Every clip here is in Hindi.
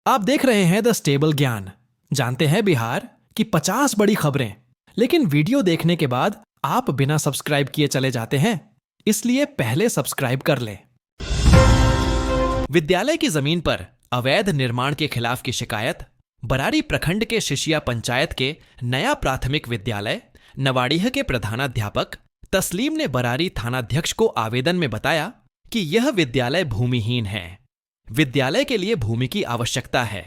आप देख रहे हैं द स्टेबल ज्ञान। जानते हैं बिहार की 50 बड़ी खबरें, लेकिन वीडियो देखने के बाद आप बिना सब्सक्राइब किए चले जाते हैं, इसलिए पहले सब्सक्राइब कर लें। विद्यालय की जमीन पर अवैध निर्माण के खिलाफ की शिकायत। बरारी प्रखंड के शिशिया पंचायत के नया प्राथमिक विद्यालय नवाडीह के प्रधानाध्यापक तस्लीम ने बरारी थानाध्यक्ष को आवेदन में बताया कि यह विद्यालय भूमिहीन है। विद्यालय के लिए भूमि की आवश्यकता है।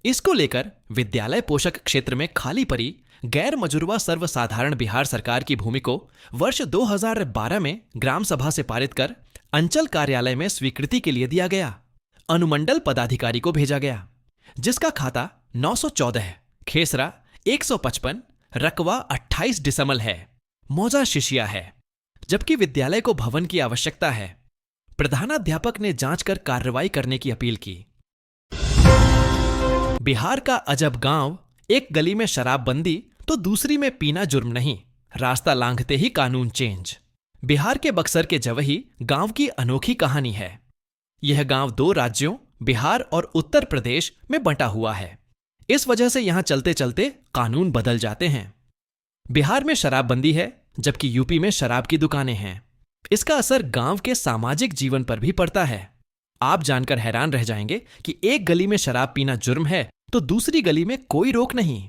इसको लेकर विद्यालय पोषक क्षेत्र में खाली पड़ी गैर मजुरवा सर्वसाधारण बिहार सरकार की भूमि को वर्ष 2012 में ग्राम सभा से पारित कर अंचल कार्यालय में स्वीकृति के लिए दिया गया। अनुमंडल पदाधिकारी को भेजा गया, जिसका खाता 914, खेसरा 155, रकवा 28 डिसमल है, मौजा शिशिया है, जबकि विद्यालय को भवन की आवश्यकता है। प्रधानाध्यापक ने जांच कर कार्रवाई करने की अपील की। बिहार का अजब गांव, एक गली में शराबबंदी तो दूसरी में पीना जुर्म नहीं, रास्ता लांघते ही कानून चेंज। बिहार के बक्सर के जवही गांव की अनोखी कहानी है। यह गांव 2 राज्यों बिहार और उत्तर प्रदेश में बंटा हुआ है। इस वजह से यहां चलते चलते कानून बदल जाते हैं। बिहार में शराबबंदी है, जबकि यूपी में शराब की दुकानें हैं। इसका असर गांव के सामाजिक जीवन पर भी पड़ता है। आप जानकर हैरान रह जाएंगे कि एक गली में शराब पीना जुर्म है तो दूसरी गली में कोई रोक नहीं।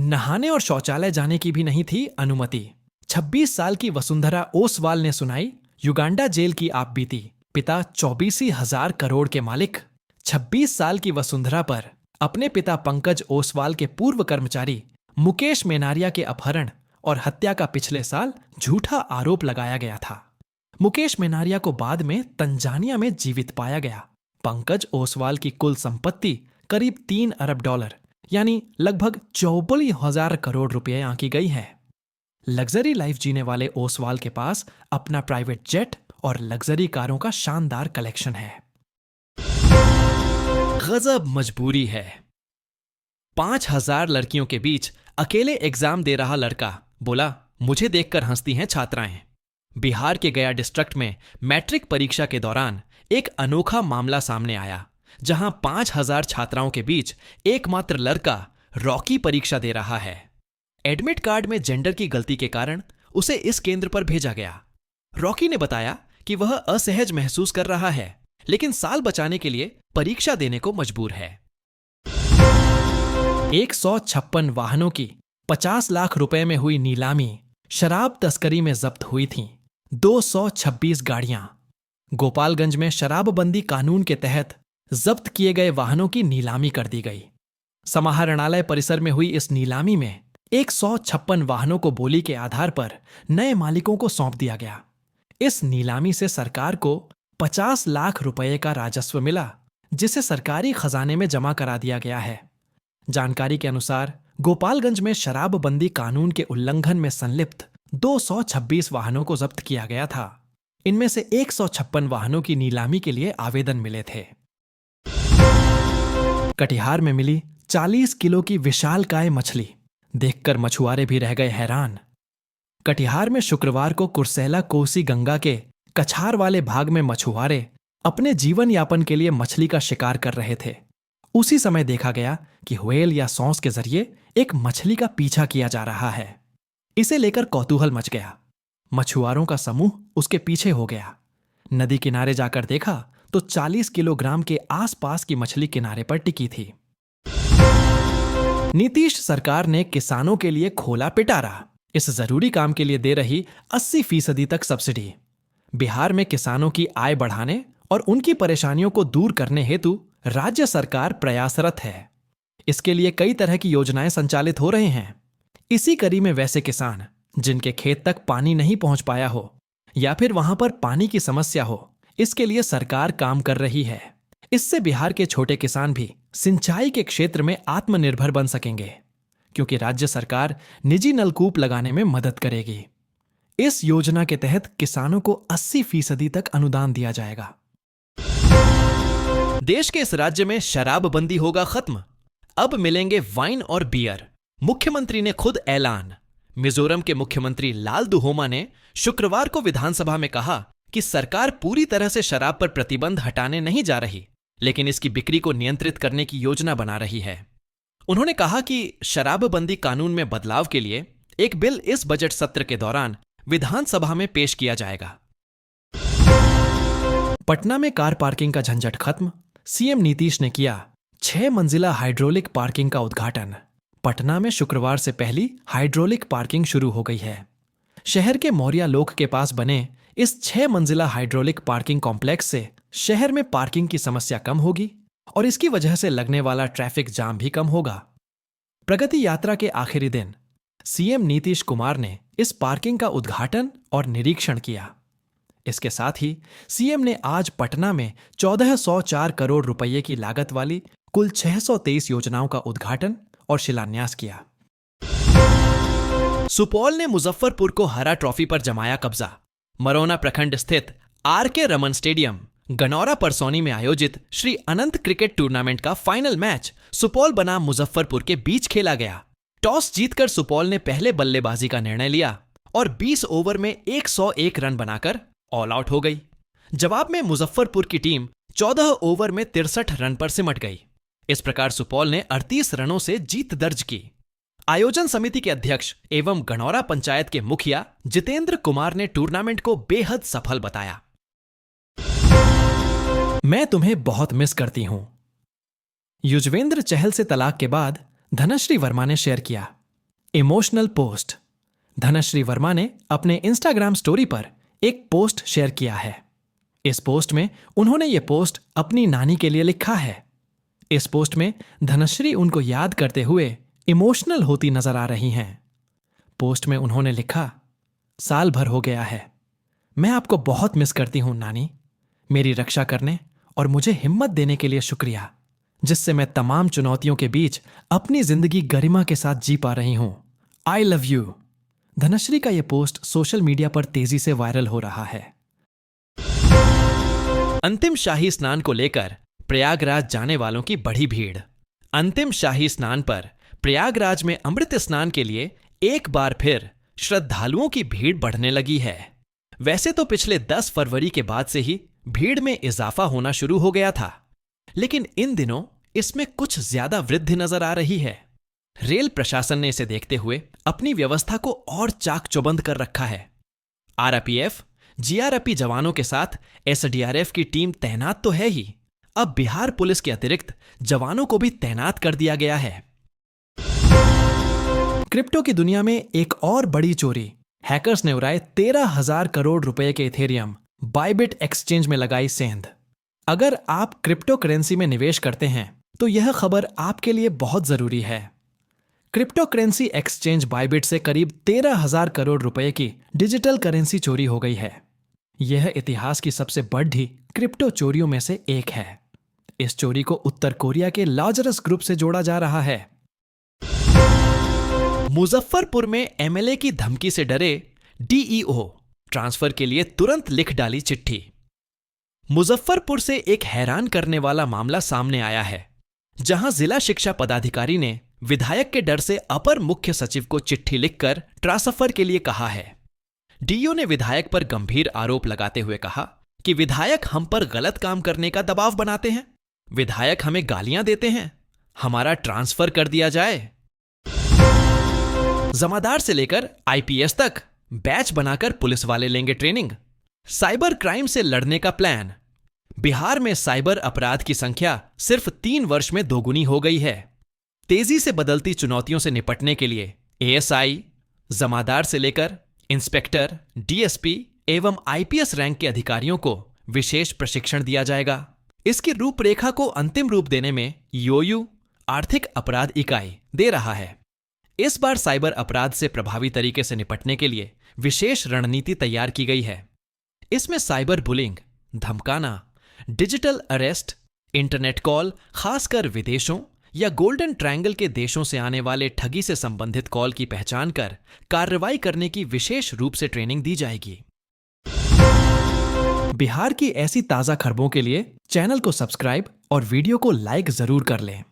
नहाने और शौचालय जाने की भी नहीं थी अनुमति। 26 साल की वसुंधरा ओसवाल ने सुनाई युगांडा जेल की आपबीती। पिता 24,000 करोड़ के मालिक। 26 साल की वसुंधरा पर अपने पिता पंकज ओसवाल के पूर्व कर्मचारी मुकेश मेनारिया के अपहरण और हत्या का पिछले साल झूठा आरोप लगाया गया था। मुकेश मेनारिया को बाद में तंजानिया में जीवित पाया गया। पंकज ओसवाल की कुल संपत्ति करीब $3 अरब यानी लगभग 54,000 करोड़ रुपए आंकी गई है। लग्जरी लाइफ जीने वाले ओसवाल के पास अपना प्राइवेट जेट और लग्जरी कारों का शानदार कलेक्शन है। गजब मजबूरी है। 5,000 लड़कियों के बीच अकेले एग्जाम दे रहा लड़का बोला, मुझे देखकर हंसती हैं छात्राएं। बिहार के गया डिस्ट्रिक्ट में मैट्रिक परीक्षा के दौरान एक अनोखा मामला सामने आया, जहां 5,000 छात्राओं के बीच एकमात्र लड़का रॉकी परीक्षा दे रहा है। एडमिट कार्ड में जेंडर की गलती के कारण उसे इस केंद्र पर भेजा गया। रॉकी ने बताया कि वह असहज महसूस कर रहा है, लेकिन साल बचाने के लिए परीक्षा देने को मजबूर है। 156 वाहनों की 50 लाख रुपए में हुई नीलामी। शराब तस्करी में जब्त हुई थीं 226 गाड़ियां। गोपालगंज में शराबबंदी कानून के तहत जब्त किए गए वाहनों की नीलामी कर दी गई। समाहरणालय परिसर में हुई इस नीलामी में 156 वाहनों को बोली के आधार पर नए मालिकों को सौंप दिया गया। इस नीलामी से सरकार को 50 लाख रुपए का राजस्व मिला, जिसे सरकारी खजाने में जमा करा दिया गया है। जानकारी के अनुसार गोपालगंज में शराबबंदी कानून के उल्लंघन में संलिप्त 226 वाहनों को जब्त किया गया था। इनमें से 156 वाहनों की नीलामी के लिए आवेदन मिले थे। कटिहार में मिली 40 किलो की विशालकाय मछली देखकर मछुआरे भी रह गए हैरान। कटिहार में शुक्रवार को कुर्सेला कोसी गंगा के कछार वाले भाग में मछुआरे अपने जीवन यापन के लिए मछली का शिकार कर रहे थे। उसी समय देखा गया कि व्हेल या सॉस के जरिए एक मछली का पीछा किया जा रहा है। इसे लेकर कौतूहल मच गया। मछुआरों का समूह उसके पीछे हो गया। नदी किनारे जाकर देखा तो 40 किलोग्राम के आसपास की मछली किनारे पर टिकी थी। नीतीश सरकार ने किसानों के लिए खोला पिटारा। इस जरूरी काम के लिए दे रही 80% तक सब्सिडी। बिहार में किसानों की आय बढ़ाने और उनकी परेशानियों को दूर करने हेतु राज्य सरकार प्रयासरत है। इसके लिए कई तरह की योजनाएं संचालित हो रहे हैं। इसी कड़ी में वैसे किसान जिनके खेत तक पानी नहीं पहुंच पाया हो या फिर वहां पर पानी की समस्या हो, इसके लिए सरकार काम कर रही है। इससे बिहार के छोटे किसान भी सिंचाई के क्षेत्र में आत्मनिर्भर बन सकेंगे, क्योंकि राज्य सरकार निजी नलकूप लगाने में मदद करेगी। इस योजना के तहत किसानों को 80% तक अनुदान दिया जाएगा। देश के इस राज्य में शराबबंदी होगा खत्म। अब मिलेंगे वाइन और बियर। मुख्यमंत्री ने खुद ऐलान। मिजोरम के मुख्यमंत्री लाल दुहोमा ने शुक्रवार को विधानसभा में कहा कि सरकार पूरी तरह से शराब पर प्रतिबंध हटाने नहीं जा रही, लेकिन इसकी बिक्री को नियंत्रित करने की योजना बना रही है। उन्होंने कहा कि शराबबंदी कानून में बदलाव के लिए एक बिल इस बजट सत्र के दौरान विधानसभा में पेश किया जाएगा। पटना में कार पार्किंग का झंझट खत्म, सीएम नीतीश ने किया 6 मंजिला हाइड्रोलिक पार्किंग का उद्घाटन। पटना में शुक्रवार से पहली हाइड्रोलिक पार्किंग शुरू हो गई है। शहर के मौर्या लोक के पास बने इस 6 मंजिला हाइड्रोलिक पार्किंग कॉम्प्लेक्स से शहर में पार्किंग की समस्या कम होगी और इसकी वजह से लगने वाला ट्रैफिक जाम भी कम होगा। प्रगति यात्रा के आखिरी दिन सीएम नीतीश कुमार ने इस पार्किंग का उद्घाटन और निरीक्षण किया। इसके साथ ही सीएम ने आज पटना में 1404 करोड़ रुपए की लागत वाली कुल 623 योजनाओं का उद्घाटन और शिलान्यास किया। सुपौल ने मुजफ्फरपुर को हरा ट्रॉफी पर जमाया कब्जा। मरौना प्रखंड स्थित आर.के. रमन स्टेडियम गनौरा परसौनी में आयोजित श्री अनंत क्रिकेट टूर्नामेंट का फाइनल मैच सुपौल बनाम मुजफ्फरपुर के बीच खेला गया। टॉस जीतकर सुपौल ने पहले बल्लेबाजी का निर्णय लिया और 20 ओवर में 101 रन बनाकर ऑल आउट हो गई। जवाब में मुजफ्फरपुर की टीम 14 ओवर में 63 रन पर सिमट गई। इस प्रकार सुपौल ने 38 रनों से जीत दर्ज की। आयोजन समिति के अध्यक्ष एवं गनौरा पंचायत के मुखिया जितेंद्र कुमार ने टूर्नामेंट को बेहद सफल बताया। मैं तुम्हें बहुत मिस करती हूं। युजवेंद्र चहल से तलाक के बाद धनश्री वर्मा ने शेयर किया इमोशनल पोस्ट। धनश्री वर्मा ने अपने इंस्टाग्राम स्टोरी पर एक पोस्ट शेयर किया है। इस पोस्ट में उन्होंने ये पोस्ट अपनी नानी के लिए लिखा है। इस पोस्ट में धनश्री उनको याद करते हुए इमोशनल होती नजर आ रही हैं। पोस्ट में उन्होंने लिखा, साल भर हो गया है, मैं आपको बहुत मिस करती हूं नानी। मेरी रक्षा करने और मुझे हिम्मत देने के लिए शुक्रिया, जिससे मैं तमाम चुनौतियों के बीच अपनी जिंदगी गरिमा के साथ जी पा रही हूं। I love you. धनश्री का यह पोस्ट सोशल मीडिया पर तेजी से वायरल हो रहा है। अंतिम शाही स्नान को लेकर प्रयागराज जाने वालों की बढ़ी भीड़। अंतिम शाही स्नान पर प्रयागराज में अमृत स्नान के लिए एक बार फिर श्रद्धालुओं की भीड़ बढ़ने लगी है। वैसे तो पिछले 10 फरवरी के बाद से ही भीड़ में इजाफा होना शुरू हो गया था, लेकिन इन दिनों इसमें कुछ ज्यादा वृद्धि नजर आ रही है। रेल प्रशासन ने इसे देखते हुए अपनी व्यवस्था को और चाक चौबंद कर रखा है। आरपीएफ, जीआरपी जवानों के साथ एसडीआरएफ की टीम तैनात तो है ही, अब बिहार पुलिस के अतिरिक्त जवानों को भी तैनात कर दिया गया है। क्रिप्टो की दुनिया में एक और बड़ी चोरी। हैकर्स ने उड़ाए 13,000 करोड़ रुपए के इथेरियम, बाइबिट एक्सचेंज में लगाई सेंध। अगर आप क्रिप्टो करेंसी में निवेश करते हैं तो यह खबर आपके लिए बहुत जरूरी है। क्रिप्टो करेंसी एक्सचेंज बाइबिट से करीब 13,000 करोड़ रुपए की डिजिटल करेंसी चोरी हो गई है। यह इतिहास की सबसे बड़ी क्रिप्टो चोरियों में से एक है। इस चोरी को उत्तर कोरिया के लाजरस ग्रुप से जोड़ा जा रहा है। मुजफ्फरपुर में एमएलए की धमकी से डरे डीईओ ट्रांसफर के लिए तुरंत लिख डाली चिट्ठी। मुजफ्फरपुर से एक हैरान करने वाला मामला सामने आया है, जहां जिला शिक्षा पदाधिकारी ने विधायक के डर से अपर मुख्य सचिव को चिट्ठी लिखकर ट्रांसफर के लिए कहा है। डीईओ ने विधायक पर गंभीर आरोप लगाते हुए कहा कि विधायक हम पर गलत काम करने का दबाव बनाते हैं, विधायक हमें गालियां देते हैं, हमारा ट्रांसफर कर दिया जाए। जमादार से लेकर आईपीएस तक बैच बनाकर पुलिस वाले लेंगे ट्रेनिंग। साइबर क्राइम से लड़ने का प्लान। बिहार में साइबर अपराध की संख्या सिर्फ 3 वर्ष में दोगुनी हो गई है। तेजी से बदलती चुनौतियों से निपटने के लिए एएसआई, जमादार से लेकर इंस्पेक्टर, डीएसपी एवं आईपीएस रैंक के अधिकारियों को विशेष प्रशिक्षण दिया जाएगा। इसकी रूपरेखा को अंतिम रूप देने में ईओयू आर्थिक अपराध इकाई दे रहा है। इस बार साइबर अपराध से प्रभावी तरीके से निपटने के लिए विशेष रणनीति तैयार की गई है। इसमें साइबर बुलिंग, धमकाना, डिजिटल अरेस्ट, इंटरनेट कॉल, खासकर विदेशों या गोल्डन ट्रायंगल के देशों से आने वाले ठगी से संबंधित कॉल की पहचान कर कार्रवाई करने की विशेष रूप से ट्रेनिंग दी जाएगी। बिहार की ऐसी ताजा खबरों के लिए चैनल को सब्सक्राइब और वीडियो को लाइक जरूर कर लें।